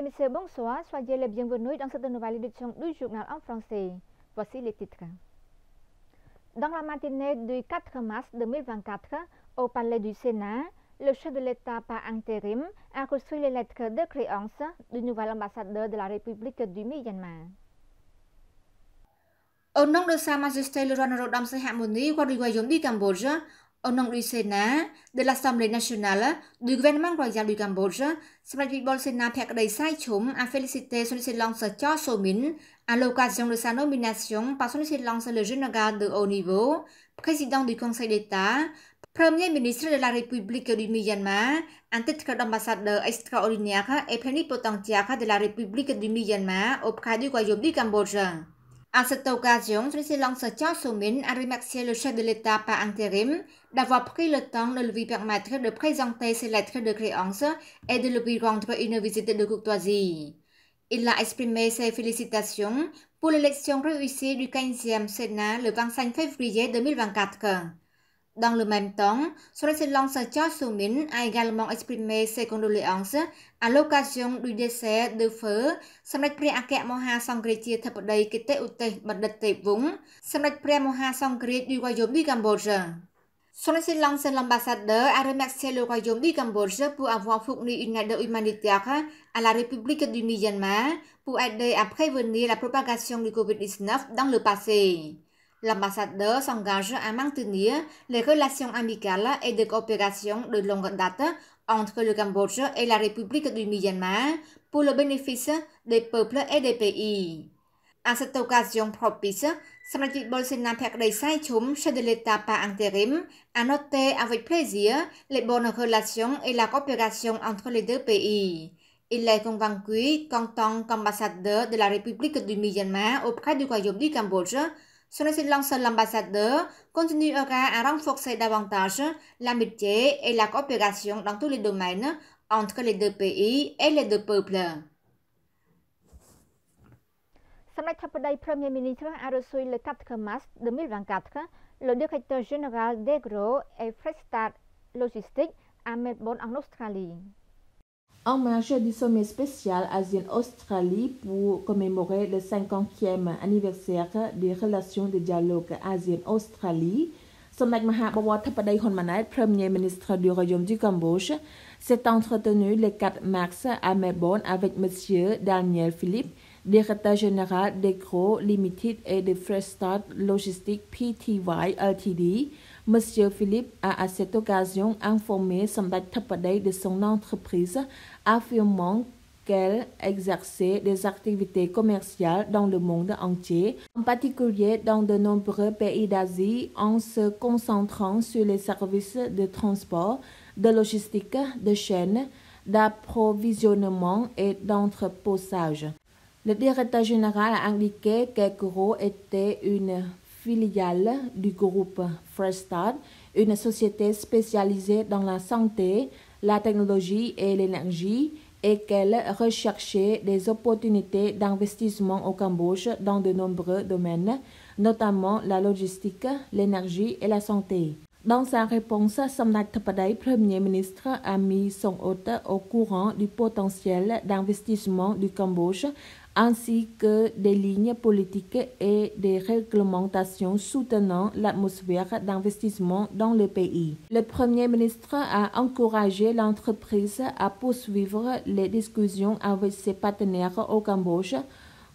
messieurs, bonsoir. Soyez les bienvenus dans cette nouvelle édition du journal en français. Voici les titres. Dans la matinée du 4 mars 2024, au palais du Sénat, le chef de l'État par intérim a reçu les lettres de créance du nouvel ambassadeur de la République du Myanmar. Au nom de Sa Majesté le Roi Norodom Sihamoni qua du Royaume du Cambodge, au nom du Sénat, de l'Assemblée nationale, du gouvernement royal du Cambodge, Samdech Bol Sénat Phekdei Sai Chum a félicité son Excellence Cho So Min à l'occasion de sa nomination par son Excellence le général de haut niveau, président du Conseil d'État, Premier ministre de la République du Myanmar, en titre d'ambassadeur extraordinaire et plénipotentiaire de la République du Myanmar auprès du Royaume du Cambodge. À cette occasion, son Excellence Cho So Min a remercié le chef de l'État par intérim d'avoir pris le temps de lui permettre de présenter ses lettres de créance et de lui rendre une visite de courtoisie. Il a exprimé ses félicitations pour l'élection réussie du 15e Sénat le 25 février 2024. Dans le même temps, son Excellence Cho So Min a également exprimé ses condoléances à l'occasion du décès de feu Samdechព្រះអគ្គមហាសង្ឃរាជាធិបតីគតិឧទេសបណ្ឌិតទេពវង្ស Samdechព្រះមហាសង្ឃរាជ du Royaume du Cambodge. Son Excellence l'ambassadeur a remercié le Royaume du Cambodge pour avoir fourni une aide humanitaire à la République du Myanmar pour aider à prévenir la propagation du Covid-19 dans le passé. L'ambassadeur s'engage à maintenir les relations amicales et de coopération de longue date entre le Cambodge et la République du Myanmar pour le bénéfice des peuples et des pays. À cette occasion propice, Samdech Bol Sénat Phekdei Sai Chum, chef de l'État par intérim, a noté avec plaisir les bonnes relations et la coopération entre les deux pays. Il est convaincu qu'en tant qu'ambassadeur de la République du Myanmar auprès du Royaume du Cambodge, son Excellence l'ambassadeur continuera à renforcer davantage l'amitié et la coopération dans tous les domaines entre les deux pays et les deux peuples. Samdech Thappadei Premier ministre a reçu le 4 mars 2024 le directeur général d'Agro et Freestart Logistics à Melbourne en Australie. En marge du sommet spécial ASEAN-Australie pour commémorer le 50e anniversaire des relations de dialogue ASEAN-Australie, Samdech Maha Bawar Thappadei Hun Manet, Premier ministre du Royaume du Cambodge, s'est entretenu le 4 mars à Melbourne avec M. Daniel Philippe, directeur général d'Agro Limited et de Freestart Logistics Pty Ltd. Monsieur Philippe a à cette occasion informé Samdech Thappadei de son entreprise, affirmant qu'elle exerçait des activités commerciales dans le monde entier, en particulier dans de nombreux pays d'Asie, en se concentrant sur les services de transport, de logistique, de chaîne, d'approvisionnement et d'entreposage. Le directeur général a indiqué qu'Agro était une filiale du groupe Freestart, une société spécialisée dans la santé, la technologie et l'énergie, et qu'elle recherchait des opportunités d'investissement au Cambodge dans de nombreux domaines, notamment la logistique, l'énergie et la santé. Dans sa réponse, Samdech Thappadei, Premier ministre, a mis son hôte au courant du potentiel d'investissement du Cambodge, ainsi que des lignes politiques et des réglementations soutenant l'atmosphère d'investissement dans le pays. Le Premier ministre a encouragé l'entreprise à poursuivre les discussions avec ses partenaires au Cambodge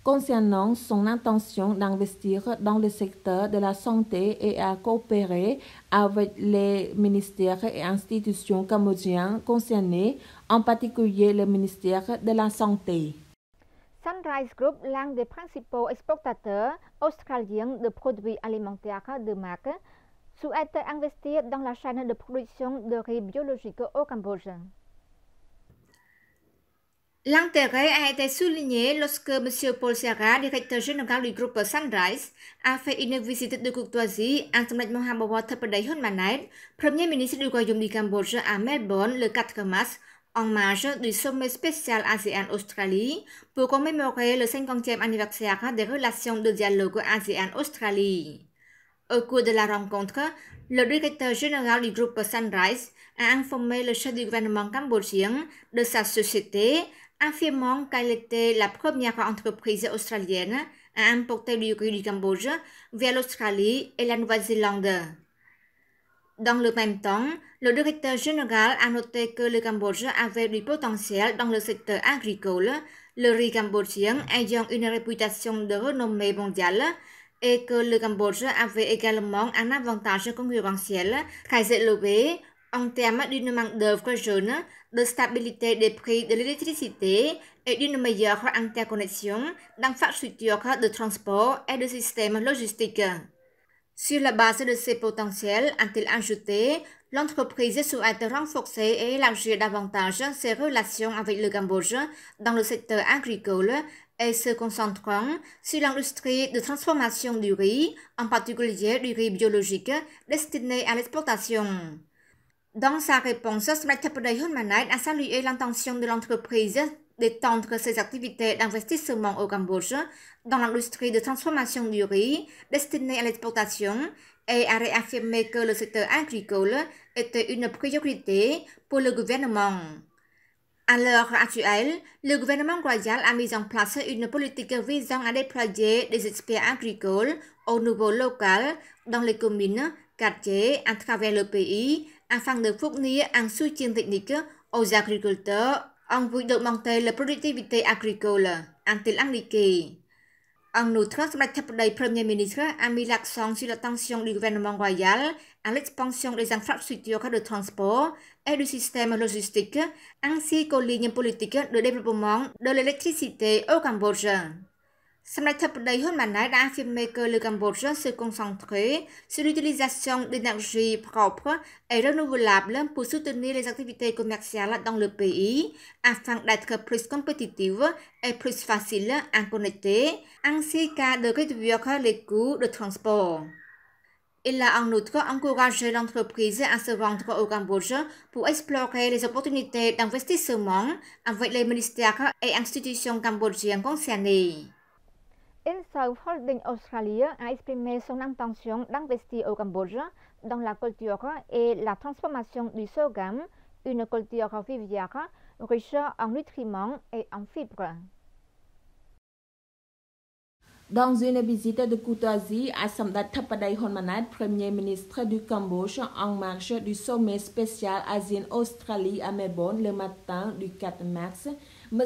concernant son intention d'investir dans le secteur de la santé et à coopérer avec les ministères et institutions cambodgiens concernés, en particulier le ministère de la Santé. Sunrise Group, l'un des principaux exportateurs australiens de produits alimentaires de marque, souhaite investir dans la chaîne de production de riz biologique au Cambodge. L'intérêt a été souligné lorsque M. Paul Serra, directeur général du groupe Sunrise, a fait une visite de courtoisie à Samdech Maha Bawar Thappadei Hun Manet, Premier ministre du Royaume du Cambodge à Melbourne le 4 mars, en marge du sommet spécial ASEAN-Australie pour commémorer le 50e anniversaire des relations de dialogue ASEAN-Australie. Au cours de la rencontre, le directeur général du groupe Sunrise a informé le chef du gouvernement cambodgien de sa société affirmant qu'elle était la première entreprise australienne à importer du riz du Cambodge vers l'Australie et la Nouvelle-Zélande. Dans le même temps, le directeur général a noté que le Cambodge avait du potentiel dans le secteur agricole, le riz cambodgien ayant une réputation de renommée mondiale, et que le Cambodge avait également un avantage concurrentiel très élevé en termes d'une main-d'œuvre jeune, de stabilité des prix de l'électricité et d'une meilleure interconnexion d'infrastructures de transport et de systèmes logistiques. Sur la base de ces potentiels, a-t-il ajouté, l'entreprise souhaite renforcer et élargir davantage ses relations avec le Cambodge dans le secteur agricole et se concentrant sur l'industrie de transformation du riz, en particulier du riz biologique destiné à l'exportation. Dans sa réponse, Smriti Thappaday-Hunmanait a salué l'intention de l'entreprise d'étendre ses activités d'investissement au Cambodge dans l'industrie de transformation du riz destinée à l'exportation et a réaffirmé que le secteur agricole était une priorité pour le gouvernement. À l'heure actuelle, le gouvernement royal a mis en place une politique visant à déployer des experts agricoles au niveau local dans les communes, quartiers à travers le pays afin de fournir un soutien technique aux agriculteurs en vue d'augmenter la productivité agricole, a-t-il indiqué. En outre, Smriti Thappaday, Premier ministre, a mis l'accent sur l'attention du gouvernement royal à l'expansion des infrastructures de transport et du système logistique, ainsi qu'aux lignes politiques de développement de l'électricité au Cambodge. Smriti Thappaday-Hunmanait a affirmé que le Cambodge se concentrait sur l'utilisation d'énergie propre et renouvelable pour soutenir les activités commerciales dans le pays afin d'être plus compétitive et plus facile à connecter, ainsi qu'à de réduire les coûts de transport. Il a en outre encouragé l'entreprise à se rendre au Cambodge pour explorer les opportunités d'investissement avec les ministères et institutions cambodgiennes concernées. Insurf Holding Australie a exprimé son intention d'investir au Cambodge dans la culture et la transformation du sorghum, une culture vivière riche en nutriments et en fibres. Dans une visite de courtoisie à Smriti Thappaday-Hunmanait, Premier ministre du Cambodge, en marge du sommet spécial ASEAN-Australie à Melbourne le matin du 4 mars, M.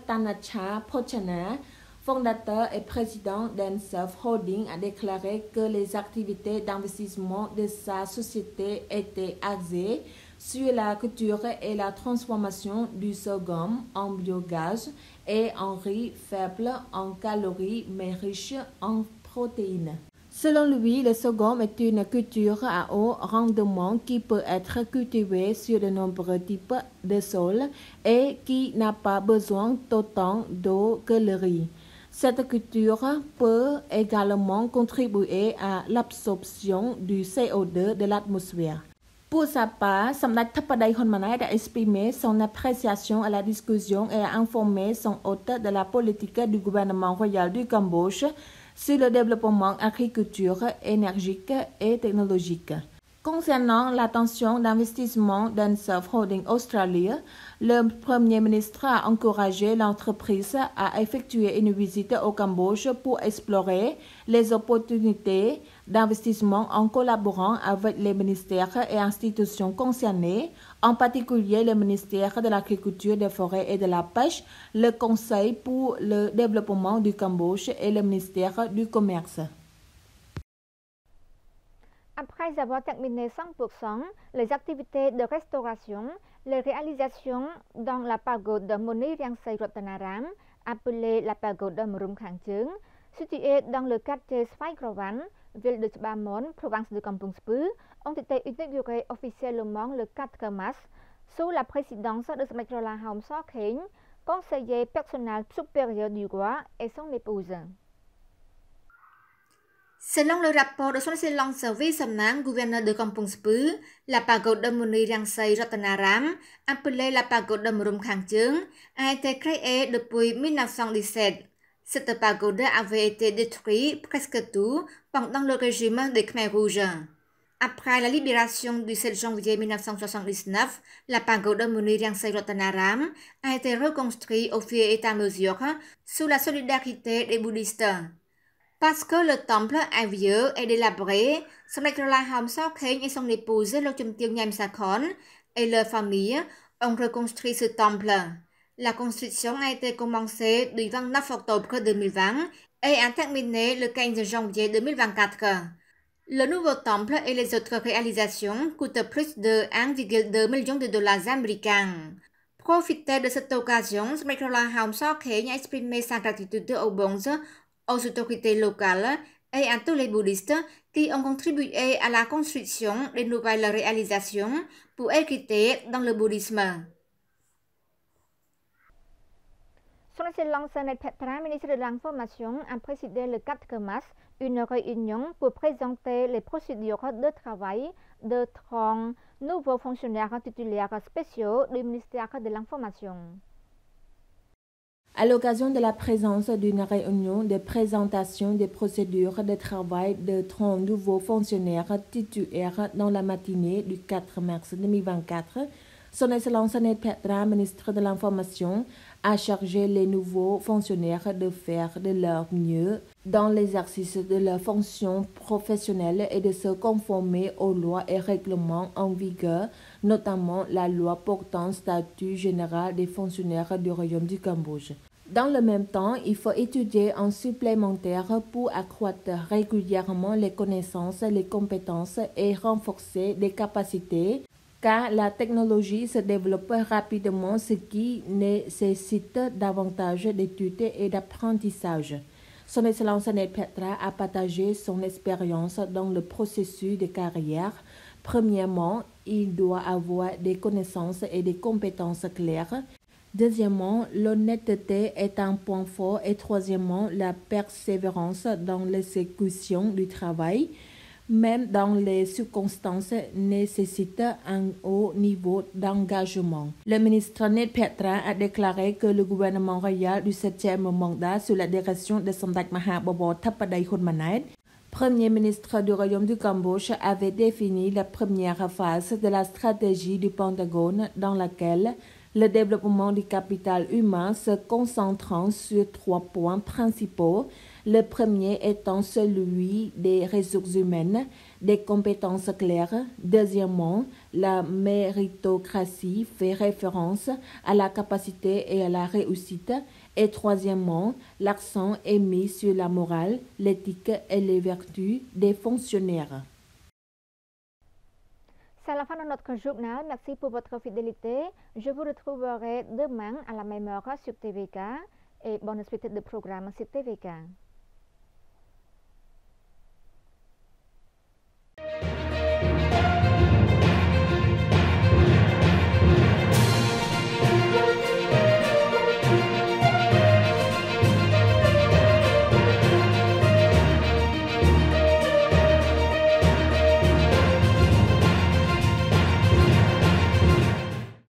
Thanachart Phochanart, fondateur et président d'Insurf Holding, a déclaré que les activités d'investissement de sa société étaient axées sur la culture et la transformation du sorghum en biogaz et en riz faible en calories mais riche en protéines. Selon lui, le sorghum est une culture à haut rendement qui peut être cultivée sur de nombreux types de sols et qui n'a pas besoin d'autant d'eau que le riz. Cette culture peut également contribuer à l'absorption du CO2 de l'atmosphère. Pour sa part, Smriti Thappaday-Hunmanait a exprimé son appréciation à la discussion et a informé son hôte de la politique du gouvernement royal du Cambodge sur le développement agriculture énergique et technologique. Concernant l'attention d'investissement d'Insurf Holding Australie, le Premier ministre a encouragé l'entreprise à effectuer une visite au Cambodge pour explorer les opportunités d'investissement en collaborant avec les ministères et institutions concernées, en particulier le ministère de l'Agriculture, des Forêts et de la Pêche, le Conseil pour le développement du Cambodge et le ministère du Commerce. Après avoir terminé 100% les activités de restauration, les réalisations dans la pagode de Moni Riangsay Ratanaram, appelée la pagode de Mrum Khang Cheng, située dans le quartier Svai Krawan, ville de Tbamon, province de Kampong Speu, ont été inaugurées officiellement le 4 mars sous la présidence de Smriti Hom Sokheing, conseiller personnel supérieur du roi et son épouse. Selon le rapport de son excellence vice-samnang, gouverneur de Kampong Speu, la pagode de Moni Riangsay Ratanaram, appelée la pagode de Mrum Khang Cheng, a été créée depuis 1917. Cette pagode avait été détruite presque tout pendant le régime des Khmer Rouges. Après la libération du 7 janvier 1979, la pagode Muniriangsai Ratanaram a été reconstruite au fur et à mesure sous la solidarité des bouddhistes. Parce que le temple est vieux et délabré, Samdech Hom Sok-Kheng et son épouse Lo Chum Tieng Nyam Sakhon et leur famille ont reconstruit ce temple. La construction a été commencée le 29 octobre 2020 et a terminé le 15 janvier 2024. Le nouveau temple et les autres réalisations coûtent plus de 1,2 million de dollars américains. Profitez de cette occasion, Samdech Hom Sok-Kheng a exprimé sa gratitude aux bonzes, aux autorités locales et à tous les bouddhistes qui ont contribué à la construction de nouvelles réalisations pour équité dans le bouddhisme. Son Excellence Net Petra, ministre de l'Information, a présidé le 4 mars une réunion pour présenter les procédures de travail de 30 nouveaux fonctionnaires titulaires spéciaux du ministère de l'Information. À l'occasion de la présence d'une réunion de présentation des procédures de travail de 30 nouveaux fonctionnaires titulaires dans la matinée du 4 mars 2024, Son Excellence Net Petra, ministre de l'Information, a chargé les nouveaux fonctionnaires de faire de leur mieux dans l'exercice de leurs fonctions professionnelles et de se conformer aux lois et règlements en vigueur, notamment la loi portant statut général des fonctionnaires du Royaume du Cambodge. Dans le même temps, il faut étudier en supplémentaire pour accroître régulièrement les connaissances, les compétences et renforcer les capacités, car la technologie se développe rapidement, ce qui nécessite davantage d'études et d'apprentissage. Son Excellence Net Petra a partagé son expérience dans le processus de carrière. Premièrement, il doit avoir des connaissances et des compétences claires. Deuxièmement, l'honnêteté est un point fort et troisièmement, la persévérance dans l'exécution du travail, même dans les circonstances nécessite un haut niveau d'engagement. Le ministre Net Petra a déclaré que le gouvernement royal du 7e mandat sous la direction de Samdech Maha Bawor Thappadei Hun Manet, Premier ministre du Royaume du Cambodge, avait défini la première phase de la stratégie du Pentagone dans laquelle le développement du capital humain se concentrant sur 3 points principaux, le premier étant celui des ressources humaines, des compétences claires. Deuxièmement, la méritocratie fait référence à la capacité et à la réussite. Et troisièmement, l'accent est mis sur la morale, l'éthique et les vertus des fonctionnaires. C'est la fin de notre journal. Merci pour votre fidélité. Je vous retrouverai demain à la même heure sur TVK et bonne suite de programme sur TVK.